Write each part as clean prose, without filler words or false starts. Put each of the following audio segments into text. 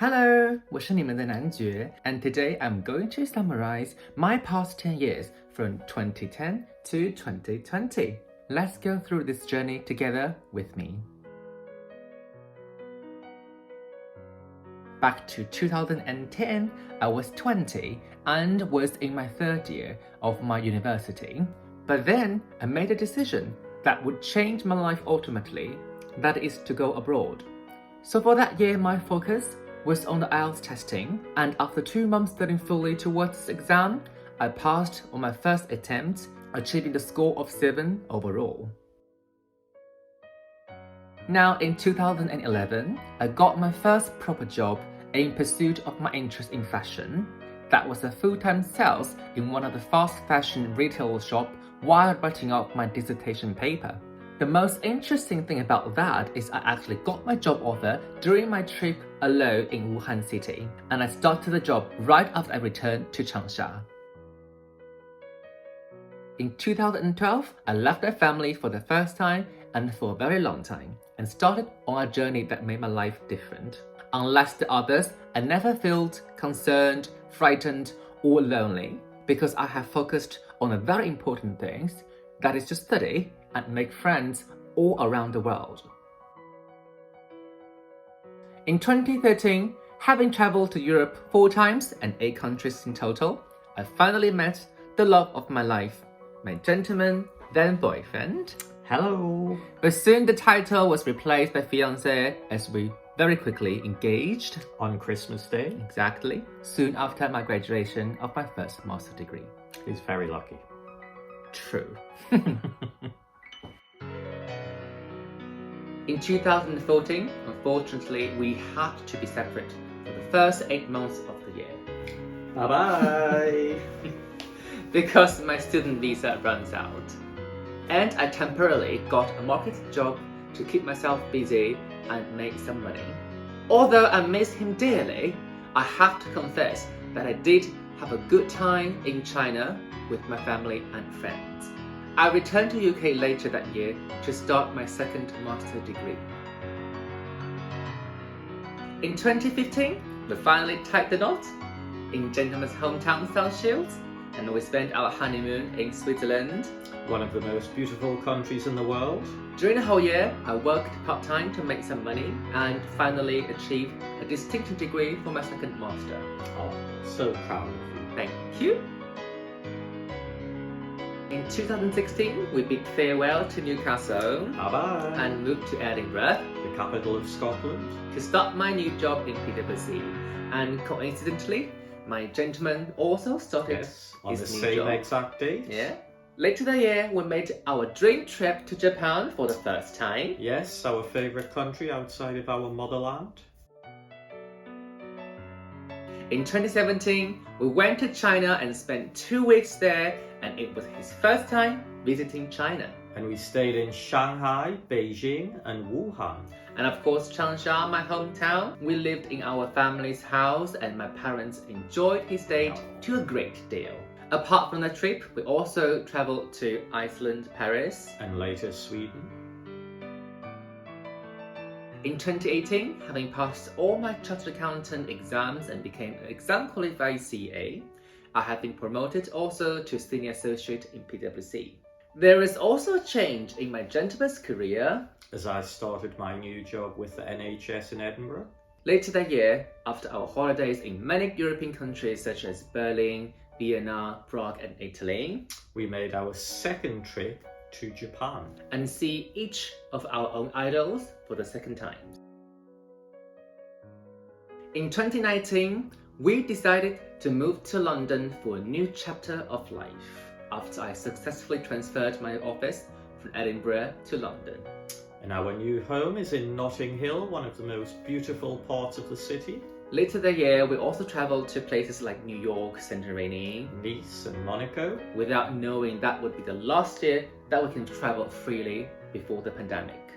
Hello, 我是你们的男爵 and today I'm going to summarize my past 10 years from 2010 to 2020. Let's go through this journey together with me. Back to 2010, I was 20 and was in my third year of my university. But then I made a decision that would change my life ultimately, that is to go abroad. So for that year, my focus was on the IELTS testing, and after 2 months studying fully towards this exam, I passed on my first attempt, achieving the score of 7 overall. Now in 2011, I got my first proper job in pursuit of my interest in fashion. That was a full-time sales in one of the fast fashion retail shop while writing up my dissertation paper. The most interesting thing about that is I actually got my job offer during my trip alone in Wuhan City, and I started the job right after I returned to Changsha. In 2012, I left my family for the first time and for a very long time, and started on a journey that made my life different. Unlike the others, I never felt concerned, frightened, or lonely because I have focused on the very important things, that is to study and make friends all around the world. In 2013, having traveled to Europe 4 times and 8 countries in total, I finally met the love of my life, my gentleman, then boyfriend. Hello. But soon the title was replaced by fiancé as we very quickly engaged. On Christmas Day. Exactly. Soon after my graduation of my first master's degree. He's very lucky. True. In 2014, unfortunately, we had to be separate for the first 8 months of the year. Bye-bye. Because my student visa runs out. And I temporarily got a market job to keep myself busy and make some money. Although I miss him dearly, I have to confess that I did have a good time in China with my family and friends. I returned to UK later that year to start my second master's degree. In 2015, we finally tied the knot in gentleman's hometown South Shields, and we spent our honeymoon in Switzerland. One of the most beautiful countries in the world. During the whole year, I worked part-time to make some money and finally achieved a distinction degree for my second master. Oh, so proud of you. Thank you. In 2016, we bid farewell to Newcastle Bye-bye. and moved to Edinburgh The capital of Scotland. to start my new job in PwC. And coincidentally, my gentleman also started Yes, on his the new same job. exact date. Yeah. Later that year, we made our dream trip to Japan for the first time. Yes, our favourite country outside of our motherland. In 2017, we went to China and spent 2 weeks there, and it was his first time visiting China. And we stayed in Shanghai, Beijing and Wuhan. And of course, Changsha, my hometown, we lived in our family's house and my parents enjoyed his stay to a great deal. Apart from the trip, we also traveled to Iceland, Paris. And later Sweden. In 2018, having passed all my chartered accountant exams and became an exam qualified CA, I have been promoted also to senior associate in PwC. There is also a change in my gentleman's career. As I started my new job with the NHS in Edinburgh. Later that year, after our holidays in many European countries such as Berlin, Vienna, Prague and Italy, we made our second trip to Japan. and see each of our own idols for the second time. In 2019, we decided to move to London for a new chapter of life after I successfully transferred my office from Edinburgh to London. And our new home is in Notting Hill, one of the most beautiful parts of the city. Later that year, we also traveled to places like New York, Santorini, Nice and Monaco. without knowing that would be the last year that we can travel freely before the pandemic.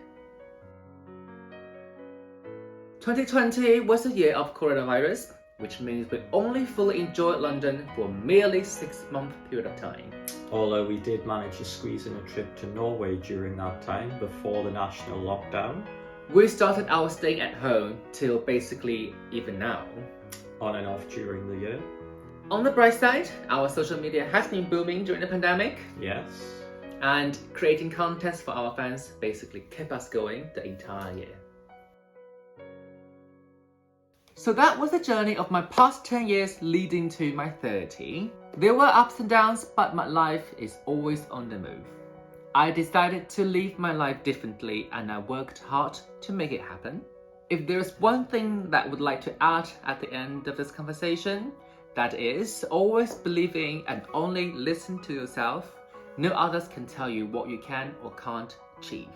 2020 was a year of coronavirus, which means we only fully enjoyed London for merely 6-month period of time. Although we did manage to squeeze in a trip to Norway during that time before the national lockdown, We started our staying at home till basically even now. On and off during the year. On the bright side, our social media has been booming during the pandemic, Yes. and creating contents for our fans basically kept us going the entire year. So that was the journey of my past 10 years leading to my 30. There were ups and downs, but my life is always on the move. I decided to live my life differently and I worked hard to make it happen. If there's one thing that I would like to add at the end of this conversation, that is always believing and only listen to yourself. No others can tell you what you can or can't achieve.